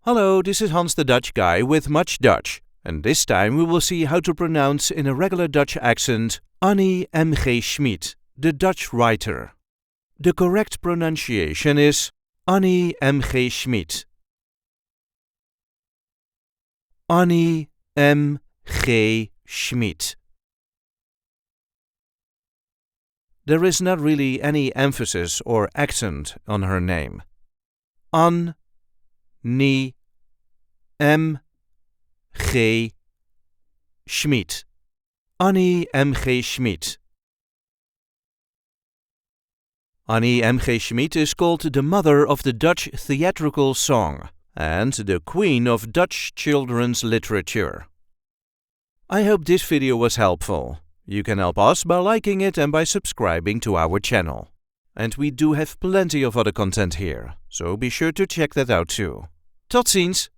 Hello, this is Hans the Dutch guy with Much Dutch, and this time we will see how to pronounce in a regular Dutch accent Annie M.G. Schmidt, the Dutch writer. The correct pronunciation is Annie M.G. Schmidt. Annie M.G. Schmidt. There is not really any emphasis or accent on her name. AN-NIE M.G. Schmidt. Annie M.G. Schmidt. Annie M.G. Schmidt is called the mother of the Dutch theatrical song and the queen of Dutch children's literature. I hope this video was helpful. You can help us by liking it and by subscribing to our channel. And we do have plenty of other content here, so be sure to check that out too. Tot ziens!